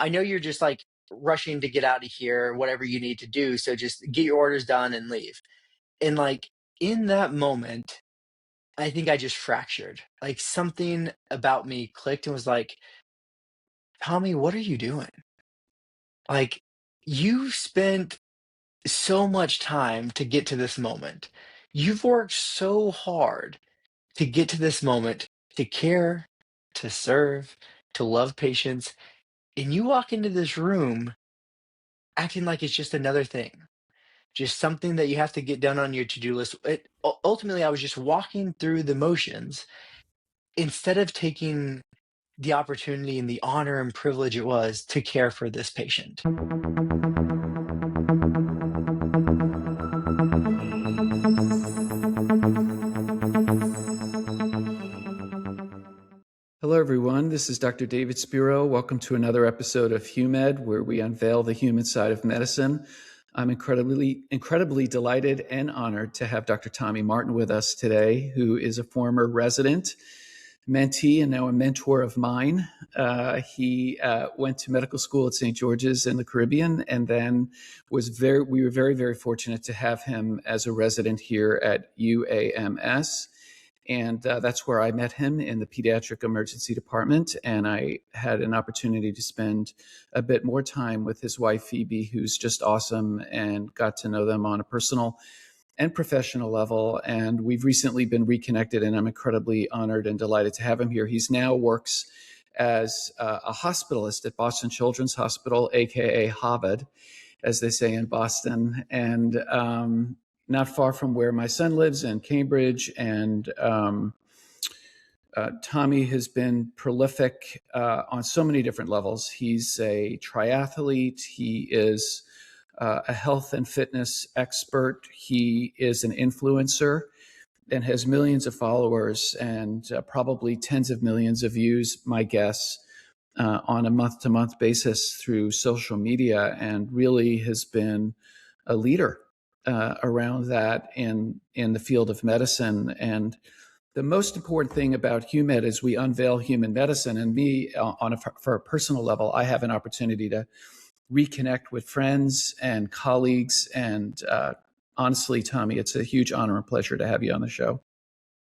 I know you're just like rushing to get out of here, whatever you need to do. So just get your orders done and leave. And like in that moment, I think I just fractured. Like something about me clicked and was like, Tommy, what are you doing? Like you spent so much time to get to this moment. You've worked so hard to get to this moment, to care, to serve, to love patients. And you walk into this room acting like it's just another thing, just something that you have to get done on your to do list. Ultimately, I was just walking through the motions instead of taking the opportunity and the honor and privilege it was to care for this patient. Hello, everyone. This is Dr. David Spiro. Welcome to another episode of HUMED, where we unveil the human side of medicine. I'm incredibly delighted and honored to have Dr. Tommy Martin with us today, who is a former resident, mentee, and now a mentor of mine. He went to medical school at St. George's in the Caribbean, and then we were very, very fortunate to have him as a resident here at UAMS. And that's where I met him, in the pediatric emergency department. And I had an opportunity to spend a bit more time with his wife, Phoebe, who's just awesome, and got to know them on a personal and professional level. And we've recently been reconnected, and I'm incredibly honored and delighted to have him here. He's now works as a hospitalist at Boston Children's Hospital, aka Harvard, as they say in Boston. And not far from where my son lives in Cambridge. And Tommy has been prolific on so many different levels. He's a triathlete. He is a health and fitness expert. He is an influencer and has millions of followers and probably tens of millions of views, my guess, on a month-to-month basis through social media, and really has been a leader around that in the field of medicine. And the most important thing about HUMED is we unveil human medicine. And me, for a personal level, I have an opportunity to reconnect with friends and colleagues. And honestly, Tommy, it's a huge honor and pleasure to have you on the show.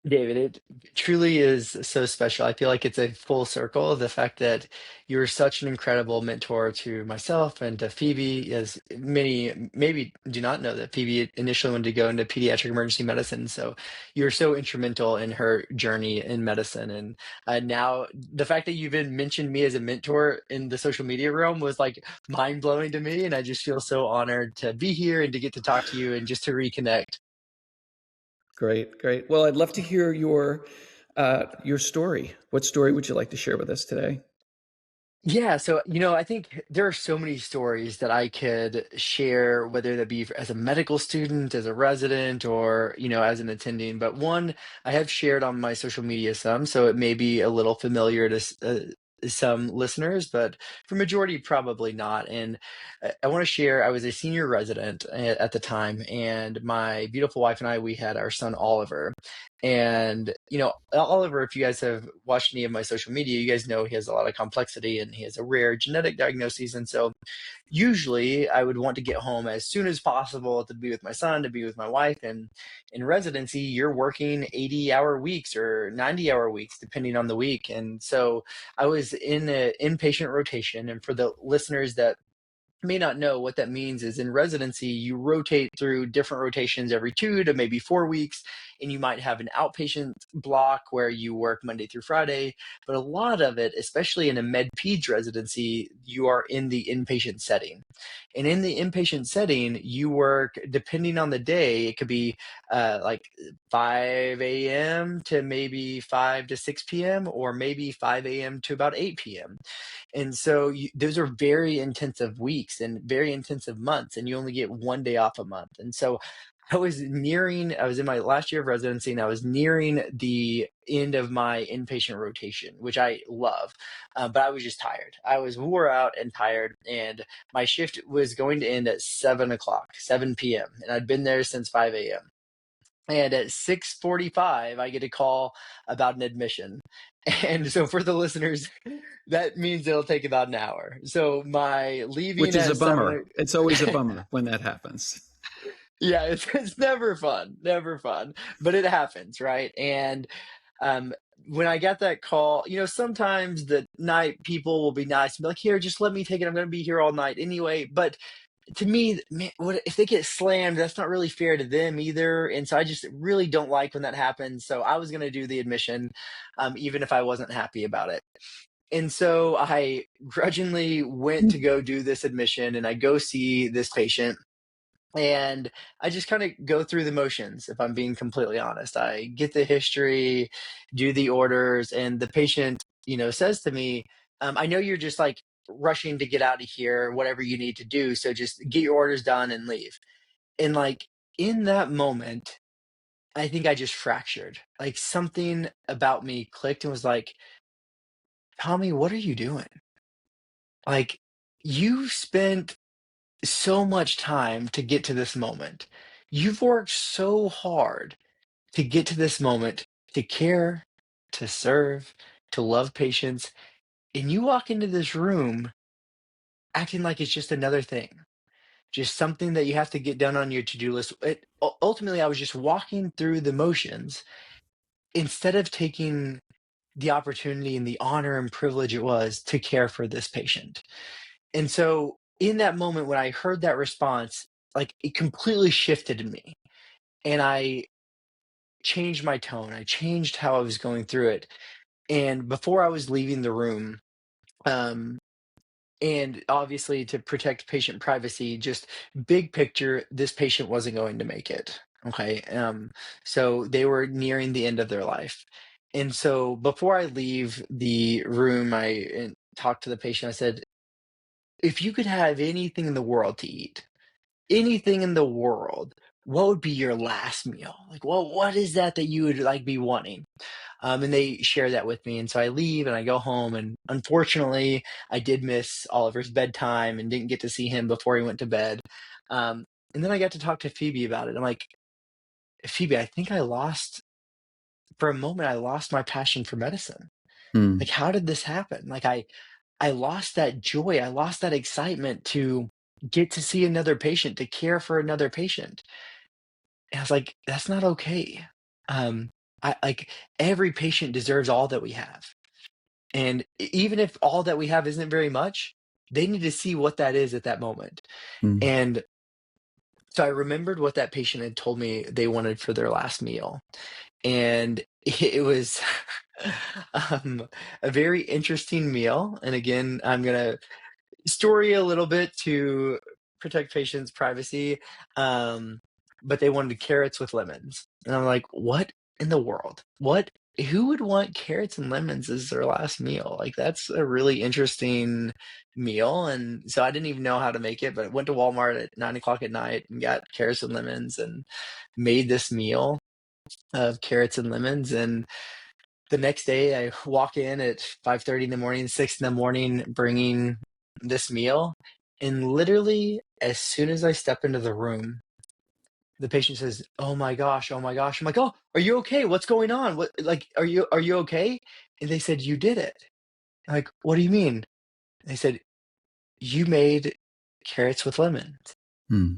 David, it truly is so special. I feel like it's a full circle. The fact that you're such an incredible mentor to myself and to Phoebe, as many maybe do not know that Phoebe initially wanted to go into pediatric emergency medicine. So you're so instrumental in her journey in medicine. And now the fact that you even mentioned me as a mentor in the social media realm was like mind blowing to me. And I just feel so honored to be here and to get to talk to you and just to reconnect. Great. Well, I'd love to hear your story. What story would you like to share with us today? Yeah, so I think there are so many stories that I could share, whether that be as a medical student, as a resident, or as an attending. But one I have shared on my social media some, so it may be a little familiar to some listeners, but for majority, probably not. And I want to share. I was a senior resident at the time, and my beautiful wife and I, we had our son Oliver. And Oliver, if you guys have watched any of my social media, you guys know he has a lot of complexity and he has a rare genetic diagnosis. And so usually I would want to get home as soon as possible to be with my son, to be with my wife. And in residency, you're working 80-hour weeks or 90-hour weeks, depending on the week. And so I was in an inpatient rotation. And for the listeners that may not know, what that means is in residency, you rotate through different rotations every 2 to maybe 4 weeks, and you might have an outpatient block where you work Monday through Friday. But a lot of it, especially in a med peds residency, you are in the inpatient setting. And in the inpatient setting, you work, depending on the day, it could be like 5 a.m. to maybe 5 to 6 p.m., or maybe 5 a.m. to about 8 p.m. And so those are very intensive weeks and very intensive months, and you only get one day off a month. And so I was in my last year of residency, and I was nearing the end of my inpatient rotation, which I love. But I was just tired. I was wore out and tired, and my shift was going to end at 7 o'clock, 7 p.m. And I'd been there since 5 a.m. And at 6:45, I get a call about an admission. And so for the listeners, that means it'll take about an hour. So my Which leaving is a at bummer. 7. It's always a bummer when that happens. Yeah, it's never fun, never fun, but it happens, right? And um, when I got that call, sometimes the night people will be nice and be like, "Here, just let me take it. I'm going to be here all night anyway." But to me, man, what if they get slammed? That's not really fair to them either. And so I just really don't like when that happens. So I was going to do the admission, even if I wasn't happy about it. And so I grudgingly went to go do this admission, and I go see this patient, and I just kind of go through the motions, if I'm being completely honest. I get the history, do the orders, and the patient, says to me, I know you're just like rushing to get out of here, whatever you need to do. So just get your orders done and leave. And like in that moment, I think I just fractured. Like something about me clicked and was like, Tommy, what are you doing? Like you spent so much time to get to this moment. You've worked so hard to get to this moment, to care, to serve, to love patients, and you walk into this room acting like it's just another thing, just something that you have to get done on your to-do list. Ultimately, I was just walking through the motions instead of taking the opportunity and the honor and privilege it was to care for this patient. And so in that moment when I heard that response, like it completely shifted in me, and I changed my tone. I changed how I was going through it. And before I was leaving the room, um, and obviously to protect patient privacy, just big picture, this patient wasn't going to make it. Okay. So they were nearing the end of their life. And so before I leave the room, I talked to the patient. I said, if you could have anything in the world to eat, anything in the world, what would be your last meal? Like, well, what is that you would like be wanting? And they share that with me. And so I leave and I go home. And unfortunately, I did miss Oliver's bedtime and didn't get to see him before he went to bed. And then I got to talk to Phoebe about it. I'm like, Phoebe, I think for a moment, I lost my passion for medicine. Like, Mm, how did this happen? Like, I lost that joy. I lost that excitement to get to see another patient, to care for another patient. And I was like, that's not okay. Um, I like every patient deserves all that we have. And even if all that we have isn't very much, they need to see what that is at that moment. mm, And so I remembered what that patient had told me they wanted for their last meal. And it was um, a very interesting meal. And again, I'm going to story a little bit to protect patients' privacy. Um, but they wanted carrots with lemons. And I'm like, what in the world? Who would want carrots and lemons as their last meal? Like, that's a really interesting meal. And so I didn't even know how to make it, but I went to Walmart at 9 o'clock at night and got carrots and lemons and made this meal of carrots and lemons. And the next day I walk in at 5:30 in the morning, 6 in the morning, bringing this meal. And literally, as soon as I step into the room, the patient says, "Oh my gosh, oh my gosh." I'm like, "Oh, are you okay? What's going on? What, like, are you okay?" And they said, "You did it." I'm like, "What do you mean?" They said, "You made carrots with lemons. mm,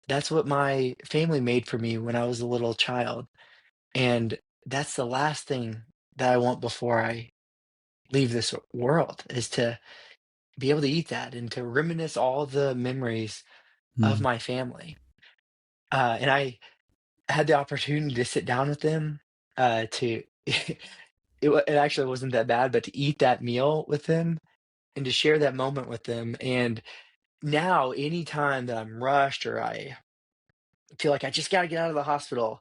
That's what my family made for me when I was a little child. And that's the last thing that I want before I leave this world, is to be able to eat that and to reminisce all the memories of mm, my family." And I had the opportunity to sit down with them, to it actually wasn't that bad, but to eat that meal with them and to share that moment with them. And now anytime that I'm rushed or I feel like I just gotta get out of the hospital,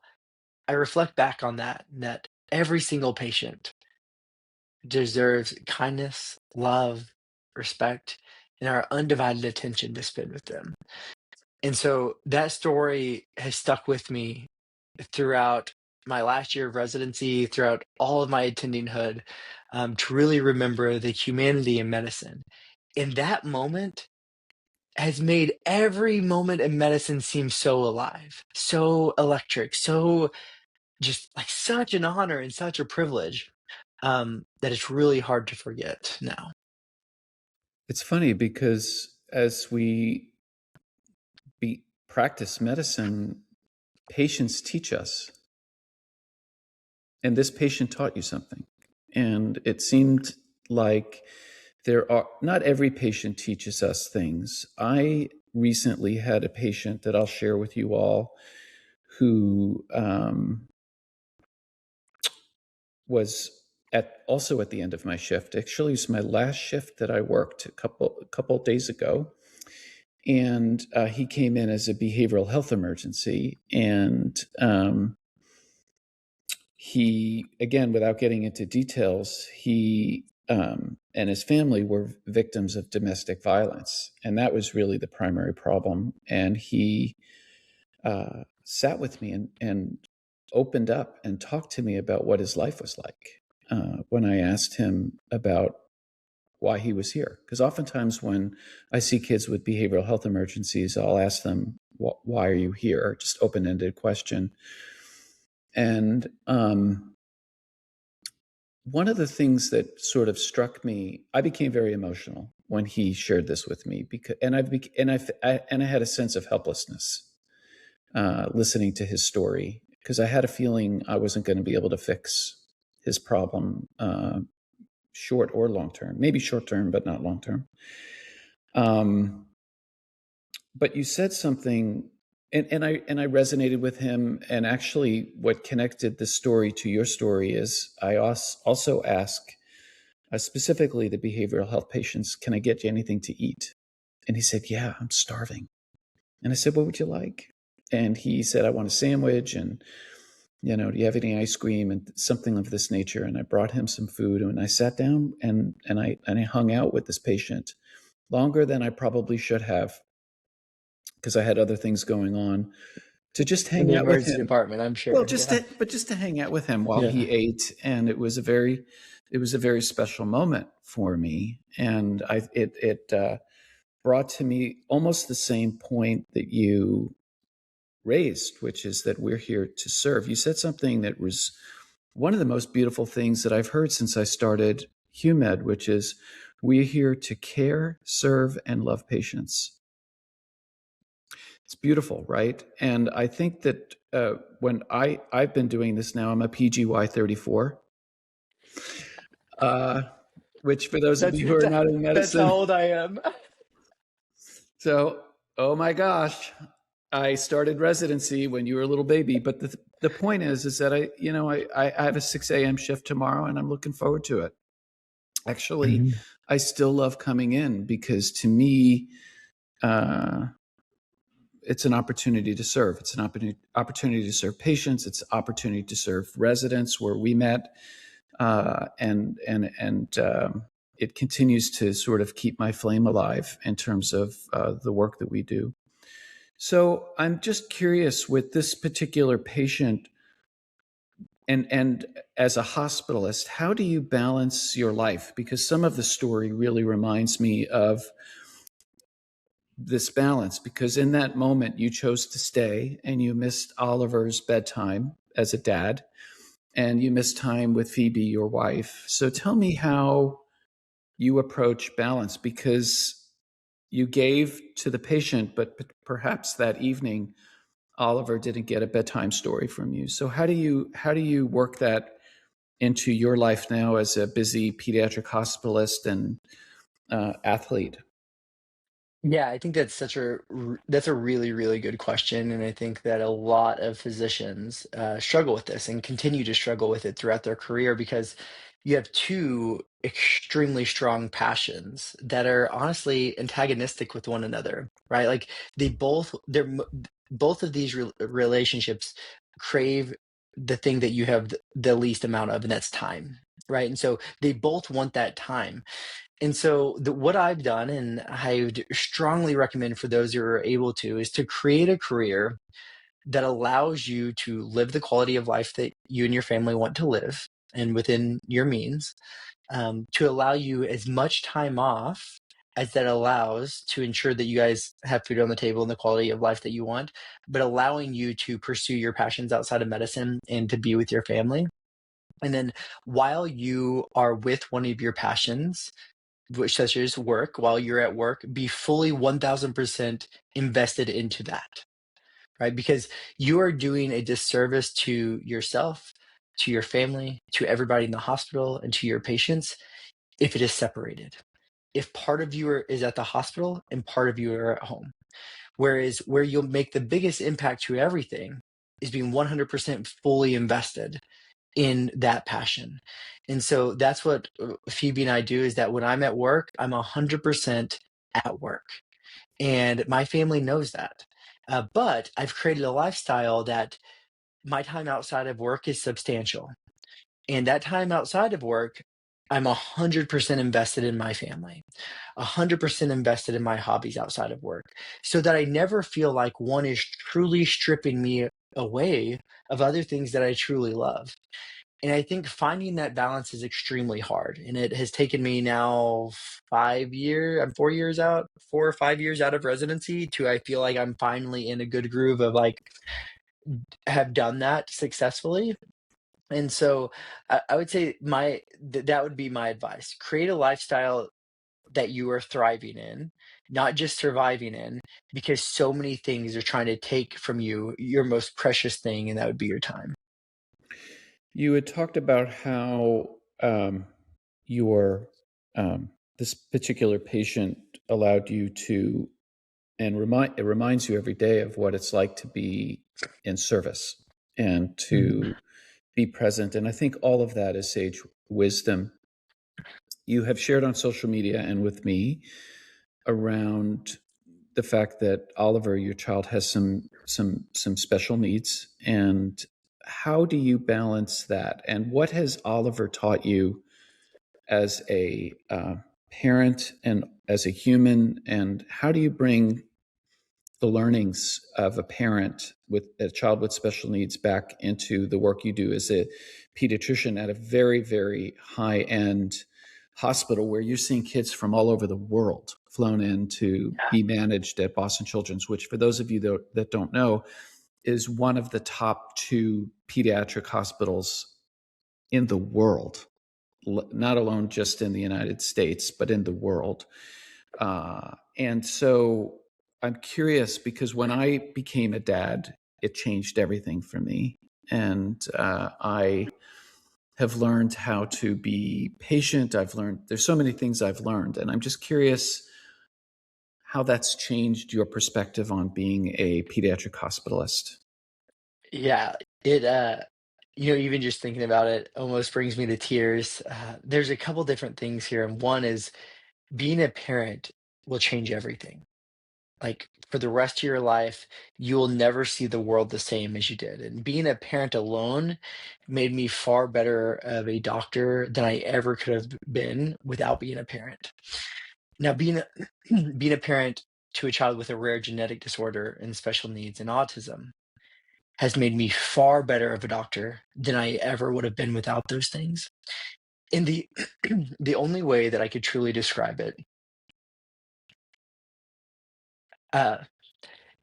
I reflect back on that every single patient deserves kindness, love, respect, and our undivided attention to spend with them. And so that story has stuck with me throughout my last year of residency, throughout all of my attendinghood, to really remember the humanity in medicine. In that moment, has made every moment in medicine seem so alive, so electric, so just like such an honor and such a privilege, that it's really hard to forget now. It's funny because as we practice medicine, patients teach us. And this patient taught you something. And it seemed like there are not every patient teaches us things. I recently had a patient that I'll share with you all who was also at the end of my shift. Actually, it was my last shift that I worked a couple days ago, and he came in as a behavioral health emergency, and he, again, without getting into details, he and his family were victims of domestic violence, and that was really the primary problem. And he sat with me and opened up and talked to me about what his life was like when I asked him about why he was here. Because oftentimes when I see kids with behavioral health emergencies, I'll ask them, why are you here? Just open-ended question. And one of the things that sort of struck me, I became very emotional when he shared this with me, because and I had a sense of helplessness listening to his story, because I had a feeling I wasn't going to be able to fix his problem, short or long term. Maybe short term, but not long term. But you said something, and I resonated with him. And actually, what connected the story to your story is I also ask specifically the behavioral health patients, "Can I get you anything to eat?" And he said, "Yeah, I'm starving." And I said, "What would you like?" And he said, "I want a sandwich, and do you have any ice cream?" And something of this nature. And I brought him some food, and I sat down and I hung out with this patient longer than I probably should have, because I had other things going on, to just In hang the out with emergency him. department, I'm Well, sure. Yeah. just to hang out with him while Yeah. he ate, and it was a very special moment for me, and it brought to me almost the same point that you raised, which is that we're here to serve. You said something that was one of the most beautiful things that I've heard since I started HUMED, which is we're here to care, serve, and love patients. It's beautiful, right? And I think that when I've been doing this now, I'm a PGY 34, uh, which for those of That's you who are not in that's how medicine, old I am. so, oh my gosh, I started residency when you were a little baby. But the point is that I have a 6 a.m. shift tomorrow, and I'm looking forward to it. Actually, Mhm. I still love coming in, because to me, uh, it's an opportunity to serve. It's an opportunity to serve patients. It's an opportunity to serve residents where we met, and it continues to sort of keep my flame alive in terms of the work that we do. So I'm just curious with this particular patient, and as a hospitalist, how do you balance your life? Because some of the story really reminds me of this balance, because in that moment you chose to stay and you missed Oliver's bedtime as a dad, and you missed time with Phoebe, your wife. So tell me how you approach balance, because you gave to the patient, but perhaps that evening Oliver didn't get a bedtime story from you. So how do you work that into your life now as a busy pediatric hospitalist and athlete? Yeah, I think that's a really, really good question, and I think that a lot of physicians struggle with this and continue to struggle with it throughout their career, because you have two extremely strong passions that are honestly antagonistic with one another, right? Like both of these relationships crave the thing that you have the least amount of, and that's time, right? And so they both want that time. And so what I've done, and I would strongly recommend for those who are able to, is to create a career that allows you to live the quality of life that you and your family want to live and within your means, to allow you as much time off as that allows to ensure that you guys have food on the table and the quality of life that you want, but allowing you to pursue your passions outside of medicine and to be with your family. And then while you are with one of your passions, which such as work, while you're at work, be fully 1000% invested into that, right? Because you are doing a disservice to yourself, to your family, to everybody in the hospital, and to your patients if it is separated. If part of you is at the hospital and part of you are at home. Whereas where you'll make the biggest impact to everything is being 100% fully invested in that passion. And so that's what Phoebe and I do, is that when I'm at work, I'm 100% at work. And my family knows that. But I've created a lifestyle that my time outside of work is substantial. And that time outside of work, I'm 100% invested in my family, 100% invested in my hobbies outside of work, so that I never feel like one is truly stripping me away of other things that I truly love. And I think finding that balance is extremely hard. And it has taken me now 5 years, I'm 4 years out, 4 or 5 years out of residency to I feel like I'm finally in a good groove of like have done that successfully. And so I would say that would be my advice. Create a lifestyle that you are thriving in, not just surviving in, because so many things are trying to take from you your most precious thing, and that would be your time. You had talked about how your this particular patient allowed you to, and it reminds you every day of what it's like to be in service and Mhm. to be present. And I think all of that is sage wisdom. You have shared on social media and with me around the fact that Oliver, your child, has some special needs. And how do you balance that? And what has Oliver taught you as a parent and as a human? And how do you bring the learnings of a parent with a child with special needs back into the work you do as a pediatrician at a very, very high end hospital where you're seeing kids from all over the world flown in to Yeah. be managed at Boston Children's, which, for those of you that don't know, is one of the top two pediatric hospitals in the world, not alone just in the United States, but in the world. And so I'm curious because when I became a dad, it changed everything for me. And I have learned how to be patient. There's so many things I've learned. And I'm just curious how that's changed your perspective on being a pediatric hospitalist. Yeah, it even just thinking about it almost brings me to tears. There's a couple different things here, and one is being a parent will change everything. Like for the rest of your life, you will never see the world the same as you did. And being a parent alone made me far better of a doctor than I ever could have been without being a parent. Now, being a parent to a child with a rare genetic disorder and special needs and autism has made me far better of a doctor than I ever would have been without those things. And the only way that I could truly describe it uh,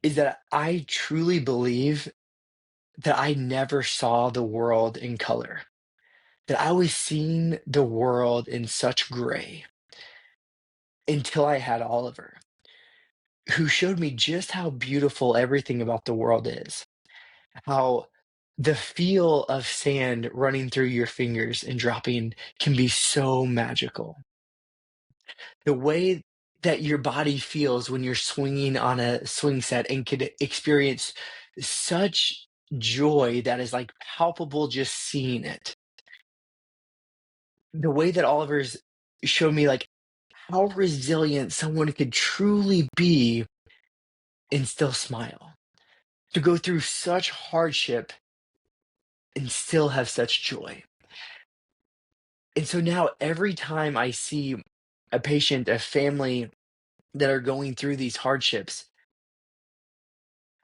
is that I truly believe that I never saw the world in color, that I was seeing the world in such gray until I had Oliver, who showed me just how beautiful everything about the world is, how the feel of sand running through your fingers and dropping can be so magical. The way that your body feels when you're swinging on a swing set and could experience such joy that is like palpable just seeing it. The way that Oliver's showed me like how resilient someone could truly be and still smile. To go through such hardship and still have such joy. And so now every time I see a patient, a family that are going through these hardships,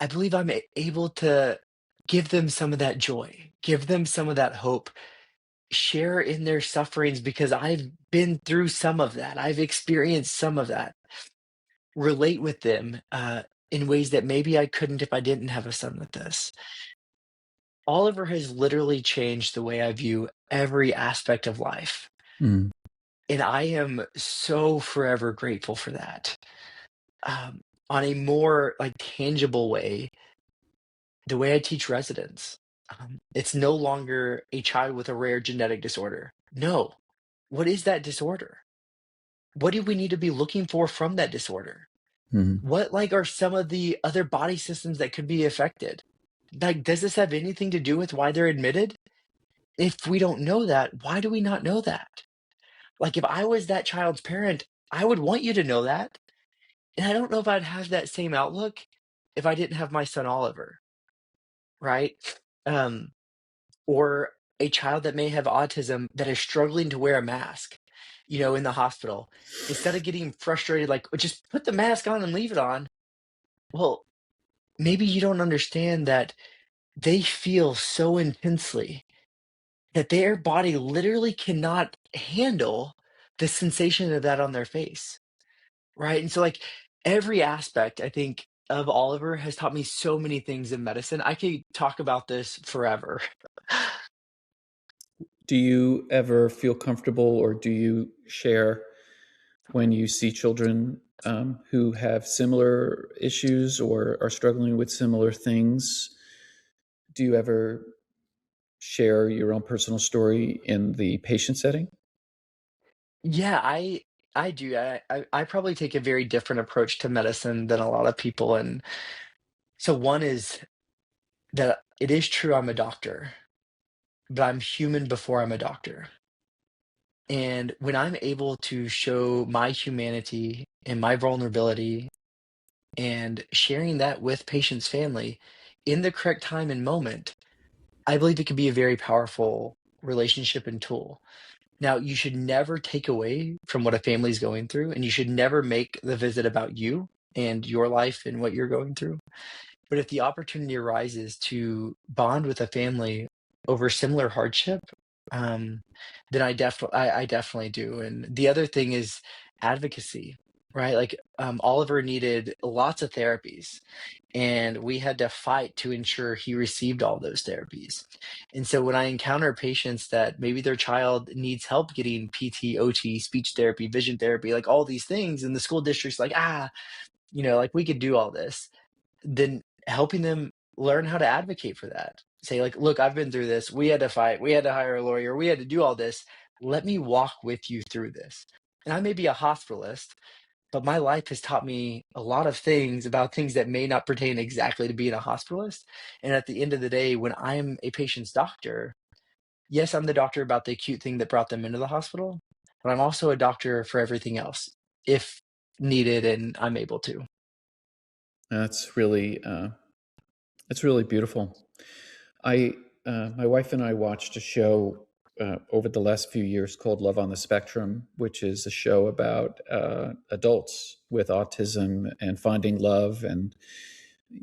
I believe I'm able to give them some of that joy, give them some of that hope, share in their sufferings because I've been through some of that. I've experienced some of that. Relate with them in ways that maybe I couldn't if I didn't have a son with this. Oliver has literally changed the way I view every aspect of life. Mm. And I am so forever grateful for that. Um, on a more like tangible way, the way I teach residents, it's no longer a child with a rare genetic disorder. No. What is that disorder? What do we need to be looking for from that disorder? Mm. What like are some of the other body systems that could be affected? Like, does this have anything to do with why they're admitted? If we don't know that, why do we not know that? Like, if I was that child's parent, I would want you to know that. And I don't know if I'd have that same outlook if I didn't have my son Oliver, right? Um, or a child that may have autism that is struggling to wear a mask, in the hospital. Instead of getting frustrated, like, "Well, just put the mask on and leave it on." Well, maybe you don't understand that they feel so intensely that their body literally cannot handle the sensation of that on their face, right? And so, like, every aspect, I think, of Oliver has taught me so many things in medicine. I could talk about this forever. Do you ever feel comfortable, or do you share when you see children who have similar issues or are struggling with similar things? Do you ever share your own personal story in the patient setting? Yeah, I do. I probably take a very different approach to medicine than a lot of people. And so one is that it is true I'm a doctor, but I'm human before I'm a doctor. And when I'm able to show my humanity and my vulnerability and sharing that with patient's family in the correct time and moment, I believe it can be a very powerful relationship and tool. Now, you should never take away from what a family's going through, and you should never make the visit about you and your life and what you're going through. But if the opportunity arises to bond with a family over similar hardship, um, then I definitely do. And the other thing is advocacy, right? Like Oliver needed lots of therapies, and we had to fight to ensure he received all those therapies. And so when I encounter patients that maybe their child needs help getting PT, OT, speech therapy, vision therapy, like all these things, and the school district's like, like we could do all this, then helping them learn how to advocate for that. Say, like, look, I've been through this. We had to fight. We had to hire a lawyer. We had to do all this. Let me walk with you through this. And I may be a hospitalist, but my life has taught me a lot of things about things that may not pertain exactly to being a hospitalist. And at the end of the day, when I'm a patient's doctor, yes, I'm the doctor about the acute thing that brought them into the hospital, but I'm also a doctor for everything else if needed and I'm able to. That's really it's really beautiful. I My wife and I watched a show over the last few years called Love on the Spectrum, which is a show about adults with autism and finding love. And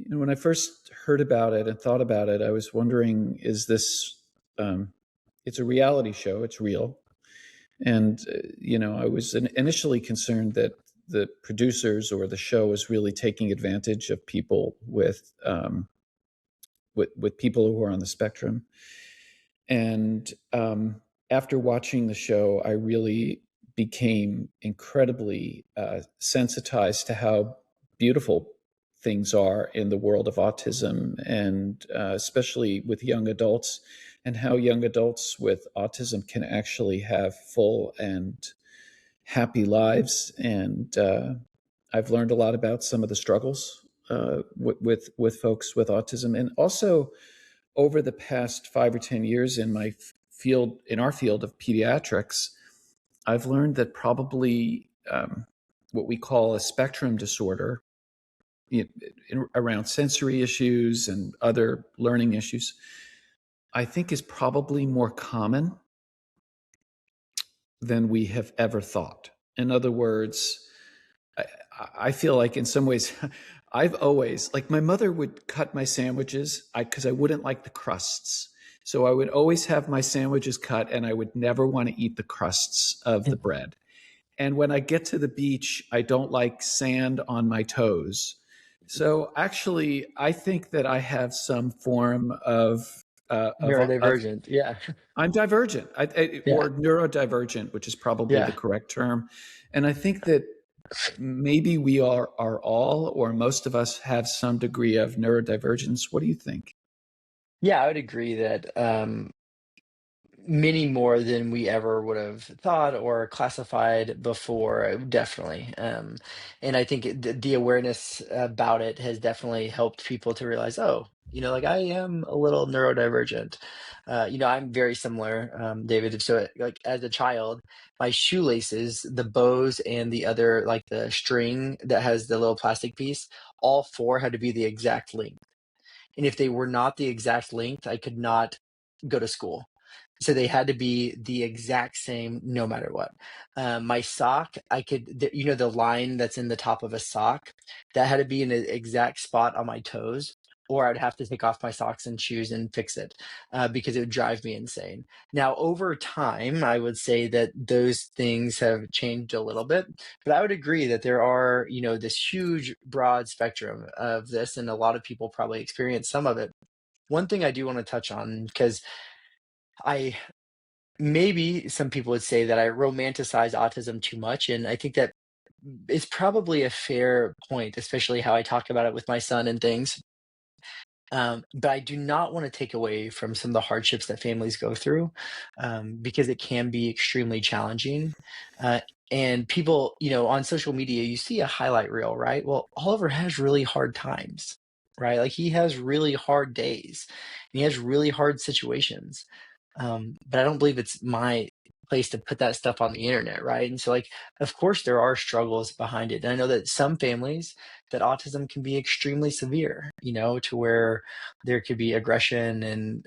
when I first heard about it and thought about it, I was wondering, is this? It's a reality show. It's real. And I was initially concerned that the producers or the show is really taking advantage of people with people who are on the spectrum. And after watching the show, I really became incredibly sensitized to how beautiful things are in the world of autism, and especially with young adults, and how young adults with autism can actually have full and happy lives. And I've learned a lot about some of the struggles with folks with autism, and also over the past 5 or 10 years in my field, in our field of pediatrics, I've learned that probably what we call a spectrum disorder, around sensory issues and other learning issues, I think is probably more common than we have ever thought. In other words, I, I feel like in some ways, I've always, like, my mother would cut my sandwiches because I wouldn't like the crusts. So I would always have my sandwiches cut, and I would never want to eat the crusts of the bread. And when I get to the beach, I don't like sand on my toes. So actually, I think that I have some form of Neurodivergent. Yeah. I'm divergent, Yeah. or neurodivergent, which is probably the Yeah. correct term. And I think that maybe we are all, or most of us, have some degree of neurodivergence. What do you think? Yeah, I would agree that many more than we ever would have thought or classified before, definitely. And I think the awareness about it has definitely helped people to realize, oh, like I am a little neurodivergent. I'm very similar, David. So, like as a child, my shoelaces, the bows, and the other, like the string that has the little plastic piece, all four had to be the exact length. And if they were not the exact length, I could not go to school. So they had to be the exact same no matter what. My sock, the line that's in the top of a sock, that had to be in an exact spot on my toes, or I'd have to take off my socks and shoes and fix it because it would drive me insane. Now, over time, I would say that those things have changed a little bit, but I would agree that there are, this huge, broad spectrum of this, and a lot of people probably experience some of it. One thing I do want to touch on, because I maybe some people would say that I romanticize autism too much, and I think that it's probably a fair point, especially how I talk about it with my son and things. But I do not want to take away from some of the hardships that families go through, because it can be extremely challenging. Uh, and people, on social media, you see a highlight reel, right? Well, Oliver has really hard times, right? Like he has really hard days, and he has really hard situations. But I don't believe it's my place to put that stuff on the internet, right? And so, like, of course, there are struggles behind it. And I know that some families, that autism can be extremely severe, to where there could be aggression and,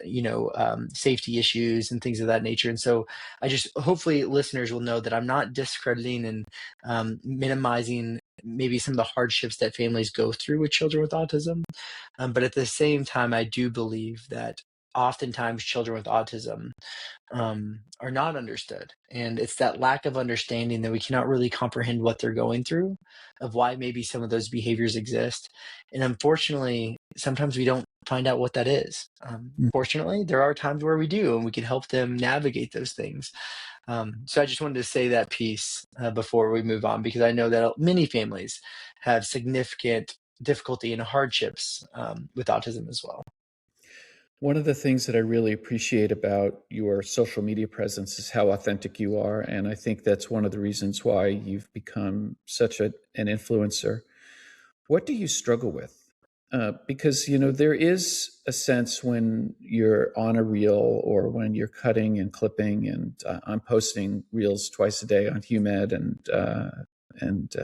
safety issues and things of that nature. And so I just, hopefully listeners will know that I'm not discrediting and minimizing maybe some of the hardships that families go through with children with autism. But at the same time, I do believe that oftentimes children with autism are not understood. And it's that lack of understanding that we cannot really comprehend what they're going through, of why maybe some of those behaviors exist. And unfortunately, sometimes we don't find out what that is. Fortunately, there are times where we do, and we can help them navigate those things. So I just wanted to say that piece before we move on, because I know that many families have significant difficulty and hardships with autism as well. One of the things that I really appreciate about your social media presence is how authentic you are. And I think that's one of the reasons why you've become such an influencer. What do you struggle with? Because, there is a sense when you're on a reel, or when you're cutting and clipping, and I'm posting reels twice a day on HUMED, and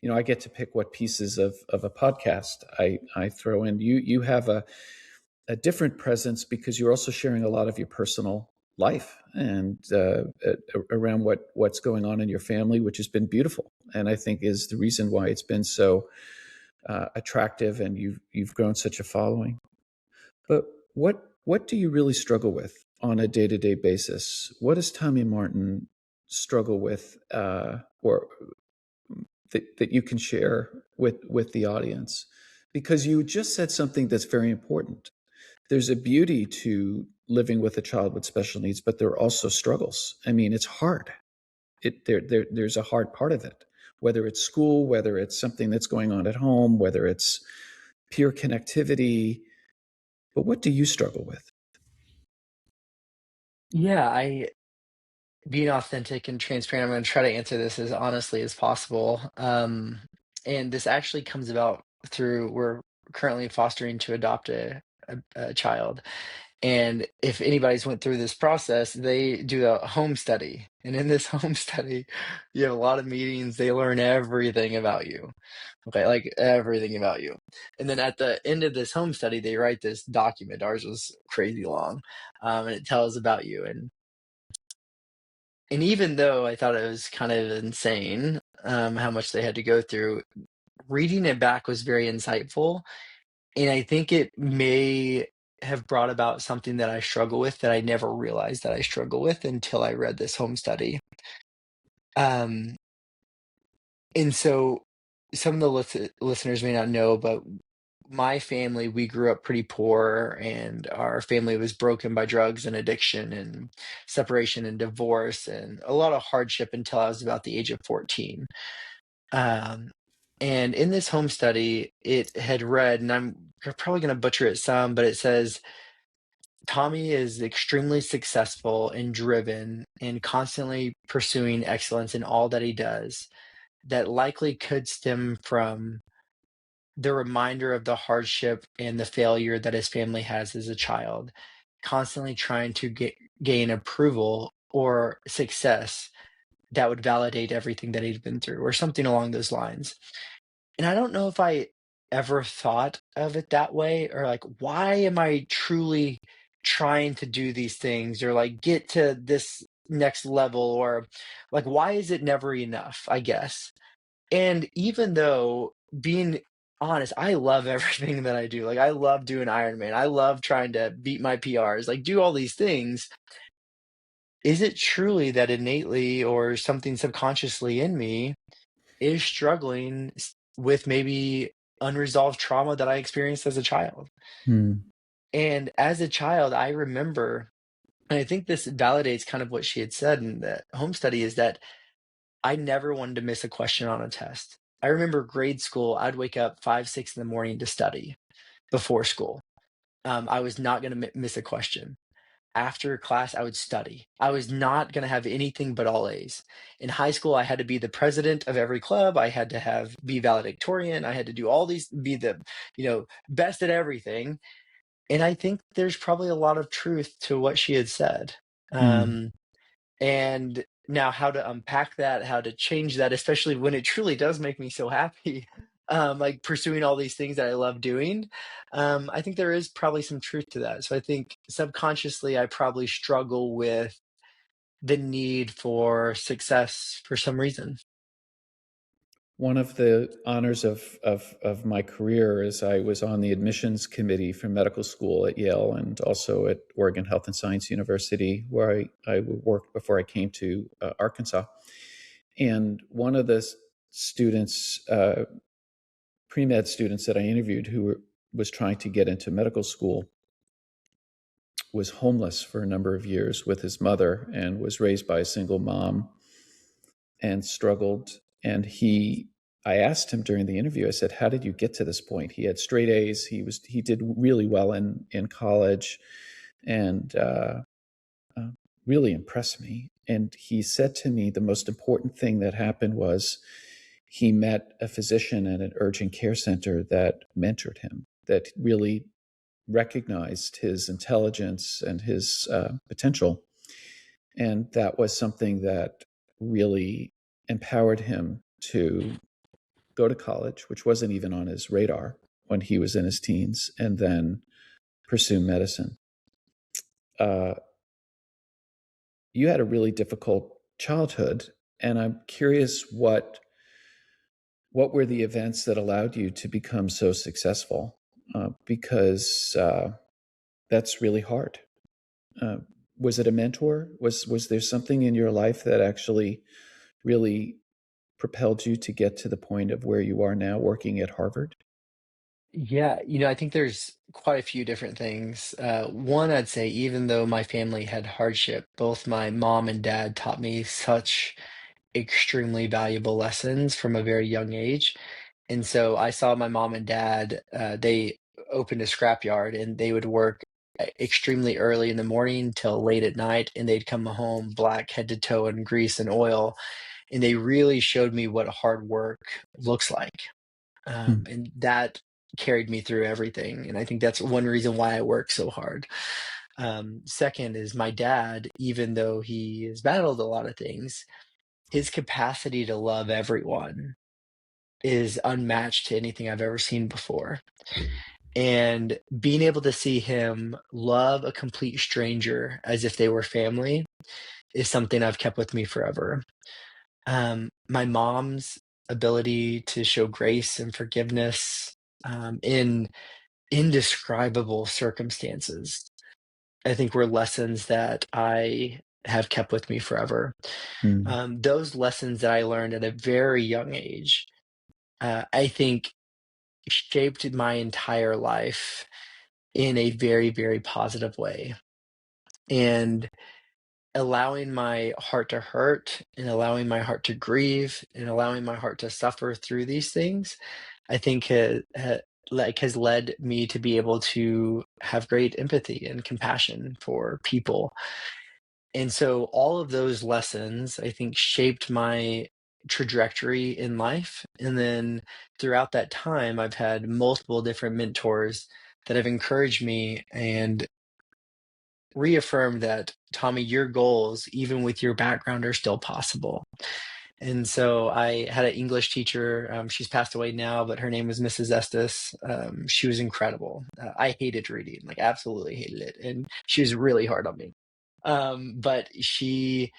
I get to pick what pieces of a podcast I throw in. You have a different presence because you're also sharing a lot of your personal life, and around what's going on in your family, which has been beautiful, and I think is the reason why it's been so attractive, and you've grown such a following. But what do you really struggle with on a day-to-day basis? What does Tommy Martin struggle with, or that you can share with the audience? Because you just said something that's very important. There's a beauty to living with a child with special needs, but there are also struggles. I mean, it's hard. There's a hard part of it, whether it's school, whether it's something that's going on at home, whether it's peer connectivity. But what do you struggle with? Yeah, I being authentic and transparent, I'm going to try to answer this as honestly as possible. And this actually comes about through we're currently fostering to adopt a child. And if anybody's went through this process, they do a home study. And in this home study, you have a lot of meetings. They learn everything about you. Okay, like everything about you. And then at the end of this home study, they write this document. Ours was crazy long. And it tells about you. And even though I thought it was kind of insane, how much they had to go through, reading it back was very insightful. And I think it may have brought about something that I struggle with that I never realized that I struggle with until I read this home study. Um, and so some of the listeners may not know, but my family, we grew up pretty poor, and our family was broken by drugs and addiction and separation and divorce and a lot of hardship until I was about the age of 14. Um, and in this home study, it had read, and I'm probably going to butcher it some, but it says Tommy is extremely successful and driven and constantly pursuing excellence in all that he does. That likely could stem from the reminder of the hardship and the failure that his family has as a child, constantly trying to gain approval or success that would validate everything that he'd been through, or something along those lines. And I don't know if I ever thought of it that way, or like, why am I truly trying to do these things or like get to this next level, or like, why is it never enough, I guess. And even though, being honest, I love everything that I do. Like, I love doing Ironman. I love trying to beat my PRs, like do all these things. Is it truly that innately or something subconsciously in me is struggling with maybe unresolved trauma that I experienced as a child? Hmm. And as a child, I remember, and I think this validates kind of what she had said in the home study, is that I never wanted to miss a question on a test. I remember grade school, I'd wake up 5, 6 in the morning to study before school. I was not going to miss a question. After class, I would study. I was not going to have anything but all A's. In high school, I had to be the president of every club. I had to be valedictorian. I had to do all these, be the, best at everything. And I think there's probably a lot of truth to what she had said. Hmm. Um, and now how to unpack that, how to change that, especially when it truly does make me so happy, like pursuing all these things that I love doing. I think there is probably some truth to that. So I think subconsciously, I probably struggle with the need for success for some reason. One of the honors of my career is I was on the admissions committee for medical school at Yale and also at Oregon Health and Science University, where I worked before I came to Arkansas. And one of the students, pre-med students that I interviewed was trying to get into medical school, was homeless for a number of years with his mother and was raised by a single mom and struggled. And I asked him during the interview, I said, how did you get to this point? He had straight A's. He did really well in college and really impressed me. And he said to me, the most important thing that happened was he met a physician at an urgent care center that mentored him, that really recognized his intelligence and his potential. And that was something that really empowered him to go to college, which wasn't even on his radar when he was in his teens, and then pursue medicine. Uh, you had a really difficult childhood, and I'm curious what were the events that allowed you to become so successful? Because that's really hard. Uh, was it a mentor? Was there something in your life that actually really propelled you to get to the point of where you are now working at Harvard? Yeah, I think there's quite a few different things. One, I'd say, even though my family had hardship, both my mom and dad taught me such extremely valuable lessons from a very young age. And so I saw my mom and dad, they opened a scrapyard, and they would work extremely early in the morning till late at night, and they'd come home black head to toe in grease and oil. And they really showed me what hard work looks like. Hmm. And that carried me through everything. And I think that's one reason why I work so hard. Second is my dad, even though he has battled a lot of things, his capacity to love everyone is unmatched to anything I've ever seen before. And being able to see him love a complete stranger as if they were family is something I've kept with me forever. My mom's ability to show grace and forgiveness in indescribable circumstances, I think were lessons that I have kept with me forever. Mm. Those lessons that I learned at a very young age, I think shaped my entire life in a very, very positive way. And allowing my heart to hurt and allowing my heart to grieve and allowing my heart to suffer through these things, I think has led me to be able to have great empathy and compassion for people. And so all of those lessons, I think, shaped my trajectory in life. And then throughout that time, I've had multiple different mentors that have encouraged me and reaffirmed that, Tommy, your goals, even with your background, are still possible. And so I had an English teacher. She's passed away now, but her name was Mrs. Estes. She was incredible. I hated reading, like absolutely hated it. And she was really hard on me. But she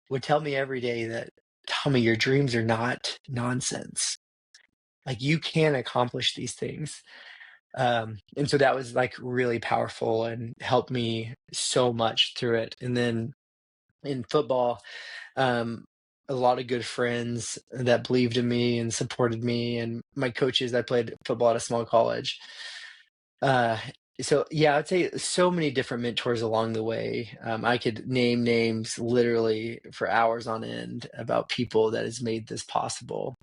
would tell me every day that, Tommy, your dreams are not nonsense. Like you can accomplish these things. And so that was like really powerful and helped me so much through it. And then in football, um, a lot of good friends that believed in me and supported me, and my coaches. I played football at a small college. Uh, so yeah, I'd say so many different mentors along the way. I could name names literally for hours on end about people that has made this possible.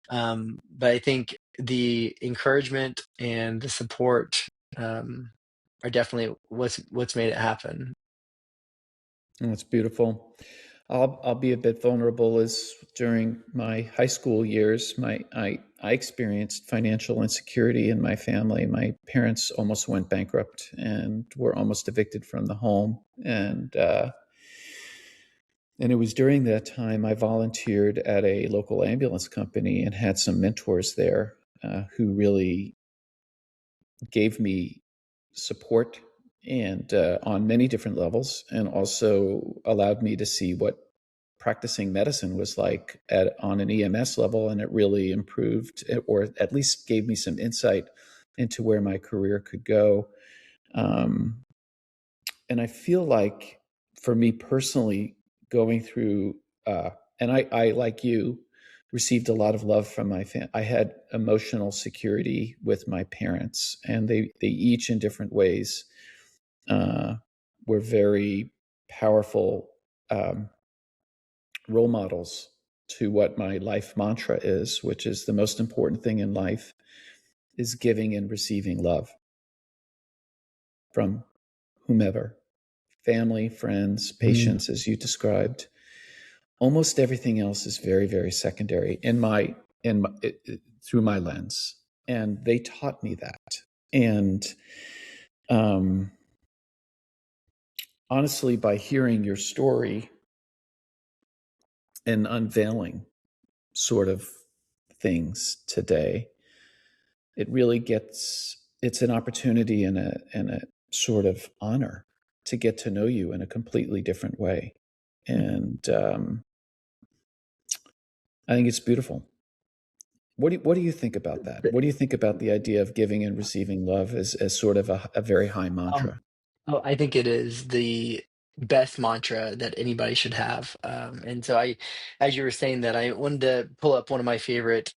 But I think the encouragement and the support um, are definitely what's made it happen. And that's beautiful. I'll be a bit vulnerable. As during my high school years, I experienced financial insecurity in my family. My parents almost went bankrupt and were almost evicted from the home. And it was during that time I volunteered at a local ambulance company and had some mentors there who really gave me support and on many different levels, and also allowed me to see what practicing medicine was like on an EMS level, and it really improved, or at least gave me some insight into where my career could go. Um, and I feel like, for me personally, going through, and I like you, received a lot of love from my family. I had emotional security with my parents, and they each in different ways uh, were very powerful um, role models to what my life mantra is, which is the most important thing in life is giving and receiving love from whomever, family, friends, Mm. patients, as you described. Almost everything else is very, very secondary through my lens, and they taught me that. And um, honestly, by hearing your story and unveiling sort of things today, it really it's an opportunity and a sort of honor to get to know you in a completely different way. And I think it's beautiful. What do you think about that? What do you think about the idea of giving and receiving love as sort of a very high Um, mantra? oh, I think it is the best mantra that anybody should have. And so as you were saying that, I wanted to pull up one of my favorite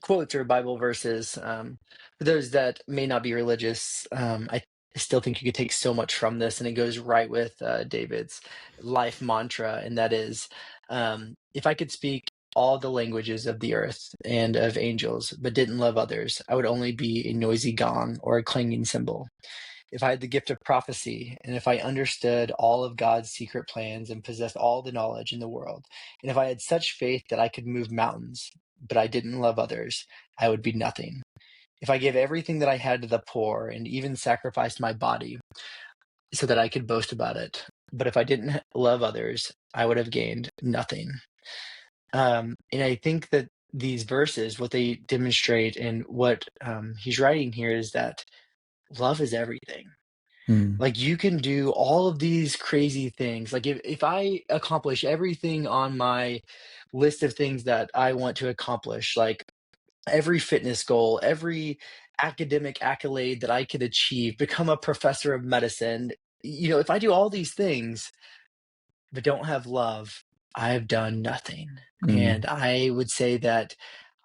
quotes or Bible verses. For those that may not be religious, I still think you could take so much from this, and it goes right with David's life mantra, and that is, if I could speak all the languages of the earth and of angels, but didn't love others, I would only be a noisy gong or a clanging cymbal. If I had the gift of prophecy, and if I understood all of God's secret plans and possessed all the knowledge in the world, and if I had such faith that I could move mountains, but I didn't love others, I would be nothing. If I gave everything that I had to the poor and even sacrificed my body so that I could boast about it, but if I didn't love others, I would have gained nothing. And I think that these verses, what they demonstrate and what he's writing here is that love is everything. Mm, Like you can do all of these crazy things. Like if I accomplish everything on my list of things that I want to accomplish, like every fitness goal, every academic accolade that I could achieve, become a professor of medicine. If I do all these things but don't have love, I've done nothing. Mm. And I would say that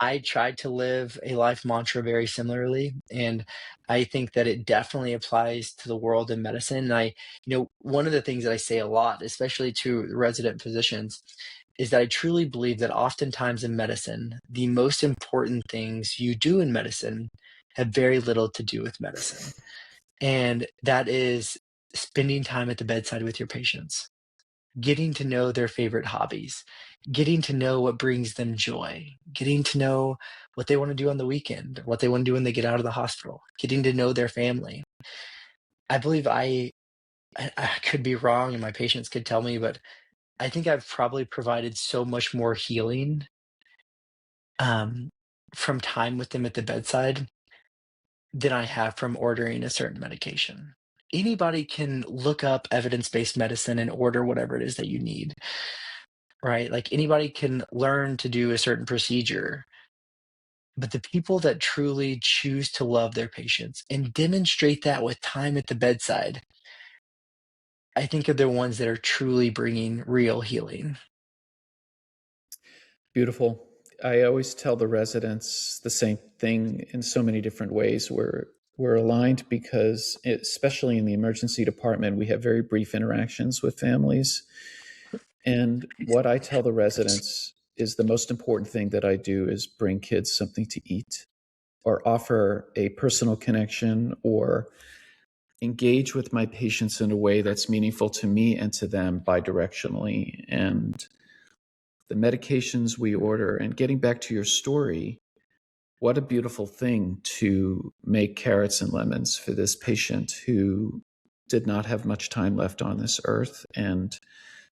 I tried to live a life mantra very similarly. And I think that it definitely applies to the world in medicine. And one of the things that I say a lot, especially to resident physicians, is that I truly believe that oftentimes in medicine, the most important things you do in medicine have very little to do with medicine. And that is spending time at the bedside with your patients, getting to know their favorite hobbies, getting to know what brings them joy, getting to know what they want to do on the weekend, what they want to do when they get out of the hospital, getting to know their family. I believe I could be wrong and my patients could tell me, but I think I've probably provided so much more healing um, from time with them at the bedside than I have from ordering a certain medication. Anybody can look up evidence-based medicine and order whatever it is that you need, right? Like anybody can learn to do a certain procedure, but the people that truly choose to love their patients and demonstrate that with time at the bedside, I think are the ones that are truly bringing real healing. Beautiful. I always tell the residents the same thing in so many different ways. We're aligned because, especially in the emergency department, we have very brief interactions with families. And what I tell the residents is the most important thing that I do is bring kids something to eat or offer a personal connection or engage with my patients in a way that's meaningful to me and to them bidirectionally. And the medications we order, and getting back to your story, what a beautiful thing to make carrots and lemons for this patient who did not have much time left on this earth. And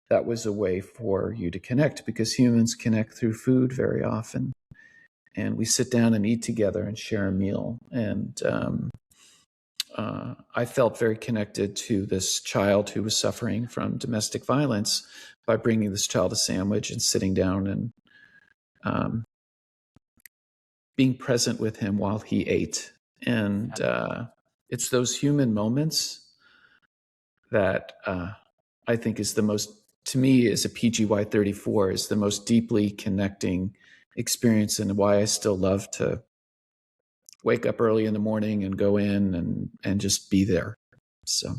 that was a way for you to connect, because humans connect through food very often. And we sit down and eat together and share a meal. And I felt very connected to this child who was suffering from domestic violence by bringing this child a sandwich and sitting down and um, being present with him while he ate. And it's those human moments that I think is the most, to me, as a PGY34, is the most deeply connecting experience, and why I still love to wake up early in the morning and go in and just be there. So,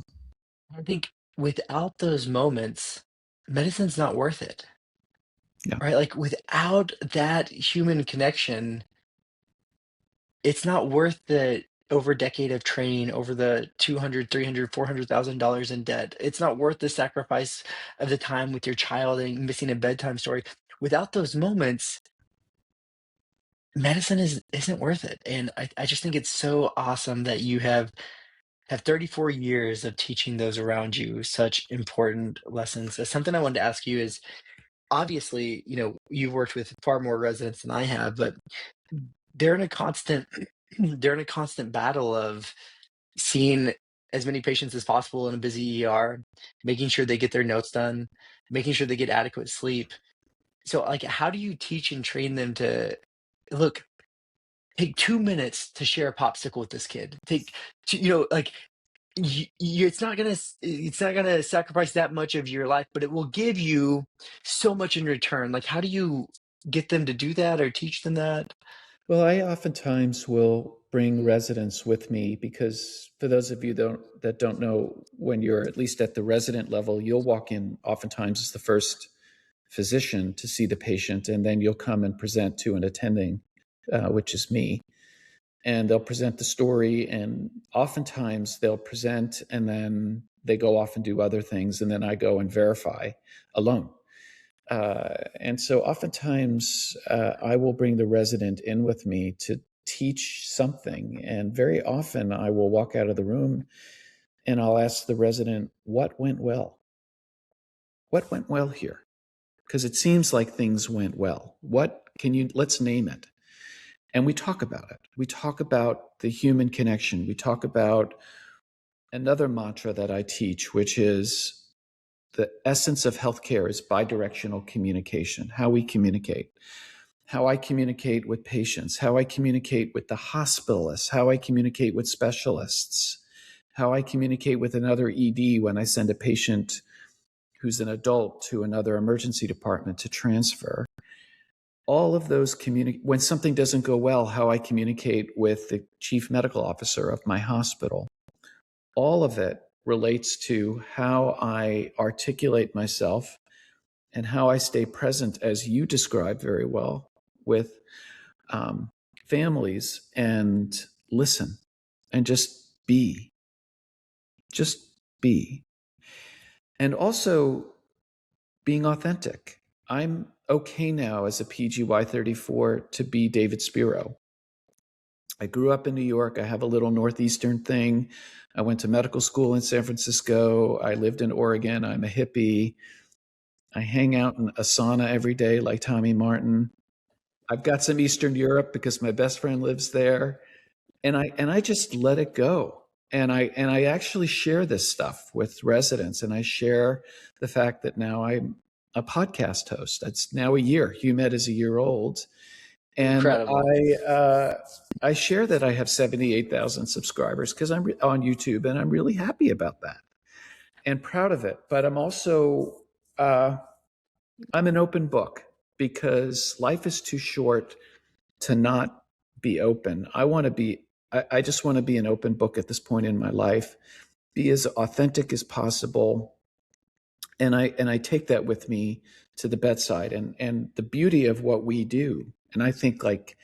I think without those moments, medicine's not worth it, yeah. right? Like without that human connection, it's not worth the over a decade of training, over the 200, 300, $400,000 in debt. It's not worth the sacrifice of the time with your child and missing a bedtime story. Without those moments, medicine isn't worth it. And I just think it's so awesome that you have 34 years of teaching those around you such important lessons. Something I wanted to ask you is, obviously, you've worked with far more residents than I have, but they're in a constant they're in a constant battle of seeing as many patients as possible in a busy ER, making sure they get their notes done, making sure they get adequate sleep. So, like, how do you teach and train them to look? Take 2 minutes to share a popsicle with this kid. Take, like it's not gonna sacrifice that much of your life, but it will give you so much in return. Like, how do you get them to do that or teach them that? Well, I oftentimes will bring residents with me, because for those of you that don't know, when you're at least at the resident level, you'll walk in oftentimes as the first physician to see the patient, and then you'll come and present to an attending, which is me. And they'll present the story, and oftentimes they'll present and then they go off and do other things, and then I go and verify alone. And so oftentimes I will bring the resident in with me to teach something. And very often I will walk out of the room and I'll ask the resident, what went well? What went well here? Because it seems like things went well. Let's name it. And we talk about it. We talk about the human connection. We talk about another mantra that I teach, which is the essence of healthcare is bidirectional communication, how we communicate. how I communicate with patients, how I communicate with the hospitalists, how I communicate with specialists, how I communicate with another ED when I send a patient who's an adult to another emergency department to transfer. All of those when something doesn't go well, how I communicate with the chief medical officer of my hospital. All of it relates to how I articulate myself and how I stay present, as you described very well, with families, and listen and just be. Just be. And also being authentic. I'm okay now as a PGY 34 to be David Spiro. I grew up in New York. I have a little Northeastern thing. I went to medical school in San Francisco. I lived in Oregon. I'm a hippie. I hang out in a sauna every day like Tommy Martin. I've got some Eastern Europe because my best friend lives there. And I just let it go. And I actually share this stuff with residents, and I share the fact that now I'm a podcast host. It's now a year. HUMED is a year old. And Incredible. I share that I have 78,000 subscribers because I'm on YouTube, and I'm really happy about that and proud of it. But I'm also I'm an open book because life is too short to not be open. I just want to be an open book at this point in my life, be as authentic as possible. And I take that with me to the bedside, and the beauty of what we do. And I think like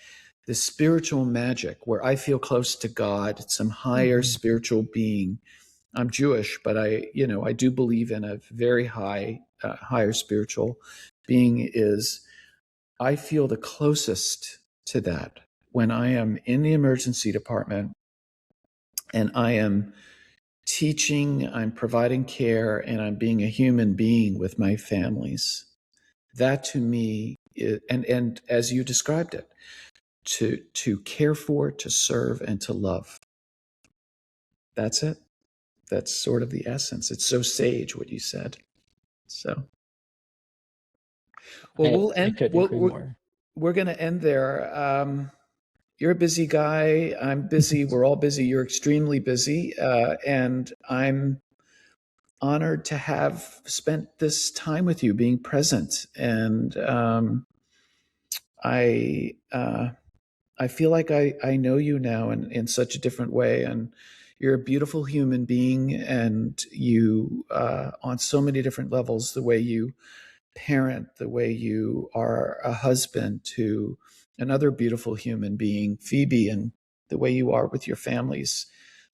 the spiritual magic where I feel close to God, some higher spiritual being. I'm Jewish, but I do believe in a very higher spiritual being. I feel the closest to that when I am in the emergency department and I am teaching, I'm providing care, and I'm being a human being with my families. That to me is, and as you described it, to care for, to serve, and to love. That's it. That's sort of the essence. It's so sage what you said. So, well, I, we'll I end. couldn't agree more. We're going to end there. You're a busy guy. I'm busy. We're all busy. You're extremely busy. And I'm honored to have spent this time with you, being present. And I feel like I know you now in such a different way. And you're a beautiful human being. And you, on so many different levels, the way you parent, the way you are a husband to another beautiful human being, Phoebe, and the way you are with your families.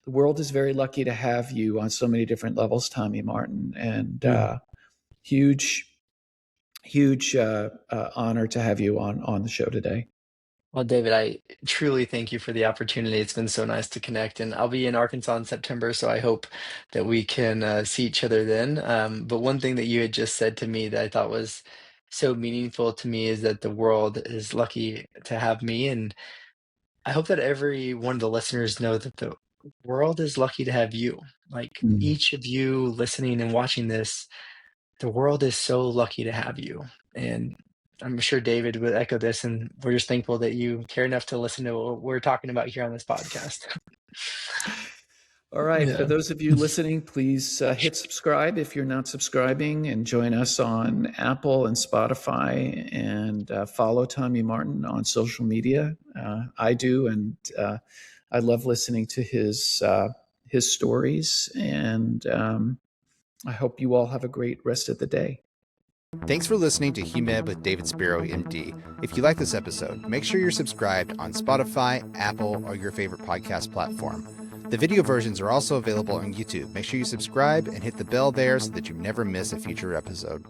The world is very lucky to have you on so many different levels, Tommy Martin, and huge honor to have you on the show today. Well, David, I truly thank you for the opportunity. It's been so nice to connect, and I'll be in Arkansas in September, so I hope that we can see each other then. But one thing that you had just said to me that I thought was so meaningful to me is that the world is lucky to have me, and I hope that every one of the listeners know that the world is lucky to have you. Like Mm. each of you listening and watching this, the world is so lucky to have you. And I'm sure David would echo this, and we're just thankful that you care enough to listen to what we're talking about here on this podcast. All right. For Yeah. those of you listening, please hit subscribe if you're not subscribing, and join us on Apple and Spotify, and follow Tommy Martin on social media. I do, and I love listening to his stories. And I hope you all have a great rest of the day. Thanks for listening to HUMED with David Spiro, MD. If you like this episode, make sure you're subscribed on Spotify, Apple, or your favorite podcast platform. The video versions are also available on YouTube. Make sure you subscribe and hit the bell there so that you never miss a future episode.